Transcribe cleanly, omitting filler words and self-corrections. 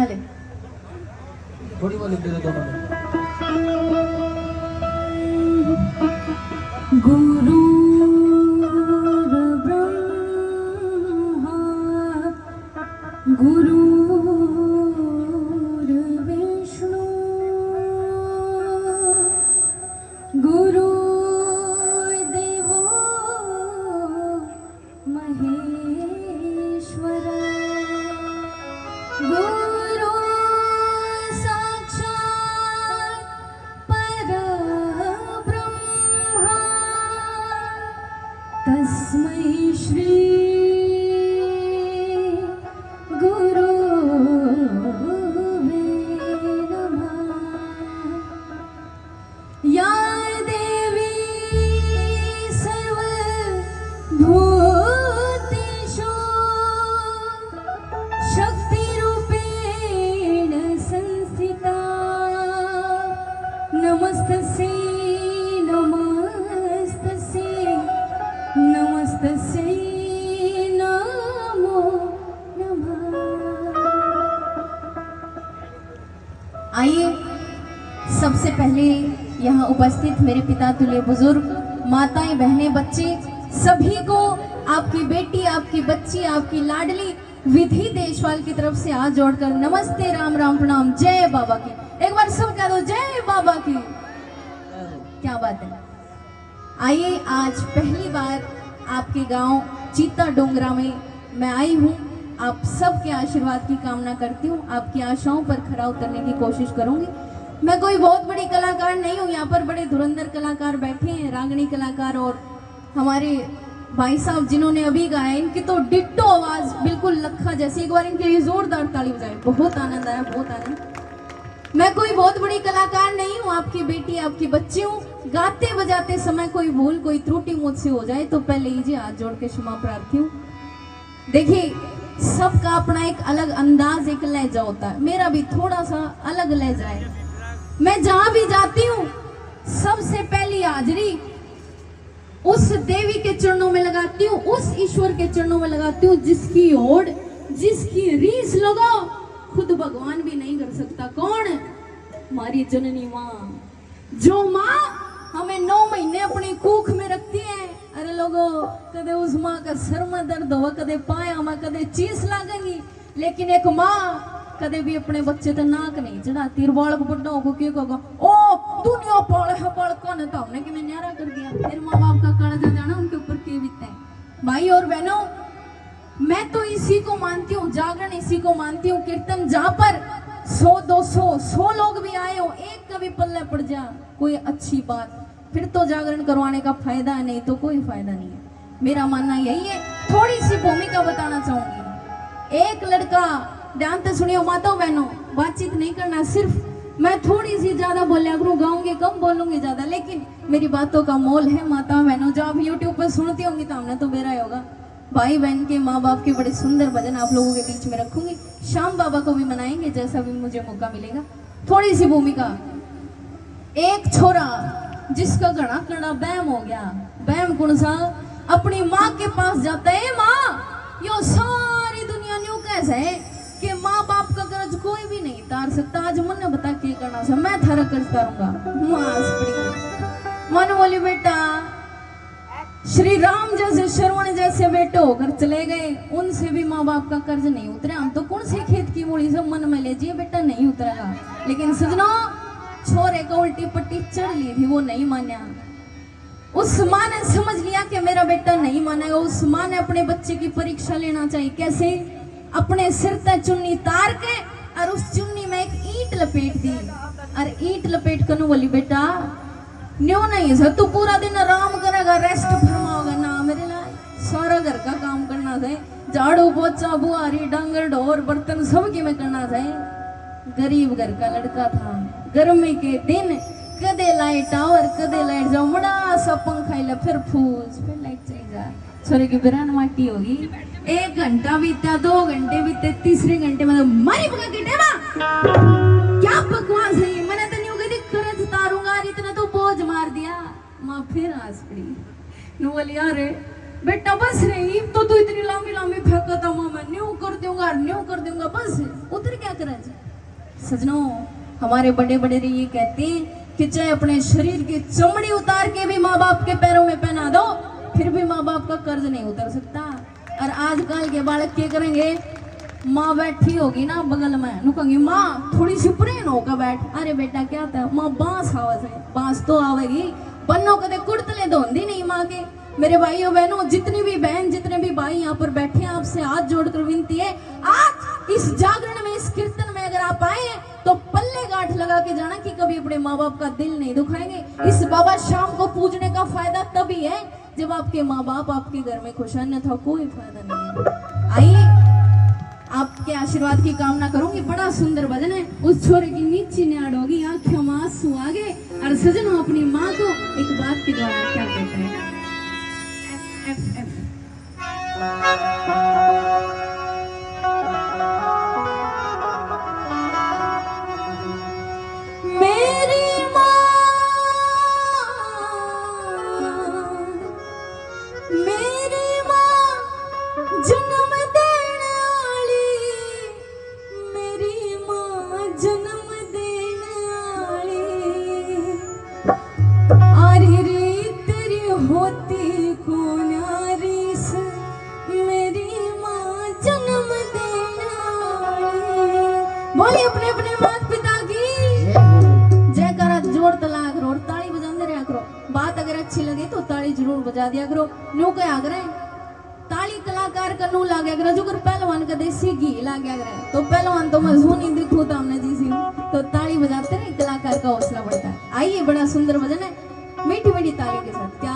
हले थोड़ी वाली दे दो दोनों में। गुरु गुरुर्विष्णु गुरुर्देवो महेश्वर गुरु साक्षात् परब्रह्म तस्मै श्री गुरुवे नमः। या देवी सर्वभूतेषु शक्तिरूपेण संस्थिता नमस्तस्यै नमस्तस्यै नमस्तस्यै नमो नमः। आइए सबसे पहले यहाँ उपस्थित मेरे पिता तुल्य बुजुर्ग, माताएं, बहनें, बच्चे सभी को आपकी बेटी, आपकी बच्ची, आपकी लाडली विधि देशवाल की तरफ से हाथ जोड़कर नमस्ते, राम राम, प्रणाम, जय बाबा की। एक बार सब कह दो जय बाबा की। क्या बात है। आइए आज पहली बार आपके गांव चीता डोंगरा में मैं आई हूँ। आप सबके आशीर्वाद की कामना करती हूँ। आपकी आशाओं पर खरा उतरने की कोशिश करूंगी। मैं कोई बहुत बड़ी कलाकार नहीं हूँ। यहाँ पर बड़े धुरंधर कलाकार बैठे हैं, रागनी कलाकार, और हमारे भाई साहब जिन्होंने अभी गाया, इनकी तो डिट्टो आवाज बिल्कुल लखा जैसी। एक बार इनके लिए जोरदार ताली बजाएं। बहुत आनंद आया, बहुत आनंद। मैं कोई बहुत बड़ी कलाकार नहीं हूँ, आपकी बेटी, आपकी बच्ची हूँ। गाते बजाते समय कोई भूल, कोई त्रुटि मुझसे हो जाए तो पहले लीजिए हाथ जोड़ के क्षमा प्रार्थी हूँ। देखिए सबका अपना एक अलग अंदाज, एक लहजा होता है। मेरा भी थोड़ा सा अलग लहजा है। मैं जहां भी जाती हूँ सबसे पहली हाजिरी उस देवी के चरणों में लगाती हूँ, उस ईश्वर के चरणों में लगाती हूँ जिसकी ओर, जिसकी रीस लगाओ खुद भगवान भी नहीं कर सकता। कौन? हमारी जननी माँ, जो माँ हमें 9 महीने अपनी कूख में रखती है। अरे लोगों, कदे उस माँ का सर में दर्द हो, कदे पाया में, कदे चीस लागेगी, लेकिन एक माँ कदे भी अपने बच्चे तो नाक नहीं चढ़ाती। बालक बुढ़ा होगा क्यों कहोगा ओ दुनिया पाले है बालका ने, तो हमने कि मैं न्यारा कर दिया। फिर माँ बाप का कालजा जाना उनके ऊपर के बीतता है। भाई और बहनों, मैं तो इसी को मानती हूँ, जागरण इसी को मानती हूँ। कीर्तन जहाँ पर 100, 200, 100 लोग भी आए हो, एक का भी पल्ले पड़ जा, कोई अच्छी बात, फिर तो जागरण करवाने का फायदा है, नहीं तो कोई फायदा नहीं है। मेरा मानना यही है। थोड़ी सी भूमिका बताना चाहूंगी। एक लड़का, ध्यान से सुनियो माताओं बहनों, बातचीत नहीं करना, सिर्फ मैं थोड़ी सी ज्यादा बोलिया करूँ, गाऊंगी कम, बोलूंगी ज्यादा, लेकिन मेरी बातों का मोल है। माताओं बहनों जो आप यूट्यूब पर सुनती होंगी तो हमने तो बेरा होगा। भाई बहन के, माँ बाप के बड़े सुंदर भजन आप लोगों के बीच में रखूंगी। श्याम बाबा को भी मनाएंगे जैसा भी मुझे मौका मिलेगा। थोड़ी सी भूमिका। एक छोरा जिसका घड़ा कड़ा बहम हो गया, बहम कौन सा, अपनी माँ के पास जाता है। माँ, यो सारी दुनिया न्यू कैसे है कि माँ बाप का कर्ज कोई भी नहीं तार सकता। आज मन ने बता के करना सा, मैं थारा कर्ज तारूंगा। मन बोली बेटा, श्री राम जैसे, श्रवण जैसे बेटे होकर चले गए, उनसे भी माँ बाप का कर्ज नहीं उतरे। हम तो कौन से खेत की मूड़ी से मन में ले जिए बेटा, नहीं उतरेगा। लेकिन सजनों, छोरे को उल्टी पट्टी चढ़ ली थी, वो नहीं माना। उस माँ ने समझ लिया कि मेरा बेटा नहीं मानेगा। उस माँ ने अपने बच्चे की परीक्षा लेना चाहिए। कैसे? अपने सिर तक चुन्नी तार के और उस चुन्नी में एक ईंट लपेट दी, और ईंट लपेट कर बोली बेटा न्यू नहीं सर, तू पूरा दिन आराम करेगा, रेस्ट फरमाओगा ना, मेरे लिए सारा घर का काम करना है। झाड़ू पोछा बुआरी डांगर ढोर बर्तन सब की मैं करना है। गरीब घर का लड़का था। गर्मी के दिन कदे लाइट आओ और कदे लाइट जाओ, बड़ा सा पंखा हिला, फिर फूस, फिर लाइट चली जा। छोरे की बिरान माटी होगी। 1 घंटा बीता, 2 घंटे बीते, तीसरे घंटे में मारी पका के टेमा क्या बकवास है ये। मैंने तो नहीं कभी कर्ज तारूंगा, इतना तो बोझ मार दिया। माँ फिर हंस पड़ी, बोली अरे बेटा बस रही तो तू इतनी लंबी लंबी फेंकता मां मैं न्यू कर दूंगा बस उधर क्या करा जी। सजनों हमारे बड़े बड़े ये कहते हैं कि चाहे अपने शरीर की चमड़ी उतार के भी माँ बाप के पैरों में पहना दो फिर भी माँ बाप का कर्ज नहीं उतर सकता। और आजकल के बालक क्या करेंगे, माँ बैठी होगी ना बगल में नु कहेंगे माँ थोड़ी सी प्रेम होकर बैठ। अरे बेटा क्या था माँ बांस आवाज है, बांस तो आवेगी बन्नो कदे कुड़तले धोंदी नहीं माँ के। मेरे भाइयों बहनों जितनी भी बहन जितने भी भाई यहाँ पर बैठे हैं आपसे हाथ जोड़कर विनती है आज इस जागरण में इस कीर्तन में अगर आप आए तो पल्ले गांठ लगा के जाना कि कभी अपने माँ बाप का दिल नहीं दुखाएंगे। इस बाबा शाम को पूजने का फायदा तभी है जब आपके माँ बाप आपके घर में खुश हैं, अन्यथा कोई फायदा नहीं है। आइए आपके आशीर्वाद की कामना करूंगी। बड़ा सुंदर भजन है, उस छोरे की नीची न्याड़ होगी आंखों में आंसू आगे। और सजनों अपनी माँ को एक बात के द्वारा क्या कहता है, एफ एफ मेरी माँ जन्म देने वाली, मेरी माँ जन्म देने वाली। आरी री तेरी होती कौन आरीस, मेरी माँ जन्म देने वाली। बोलिए अपने अपने माता पिता की जयकारा जोर तला करो और ताली बजाते रहा करो। बात अगर अच्छी लगे तो ताली जरूर बजा दिया करो। न्यू क्या करें ताली कलाकार का नू लागे अगर जो कर पहलवान का देसी घी लागे अगर तो पहलवान तो मजहूर नहीं दिखो तो हमने जी सी तो ताली बजाते रहे कलाकार का हौसला बढ़ता है। आइए बड़ा सुंदर भजन है मीठी मीठी ताली के साथ क्या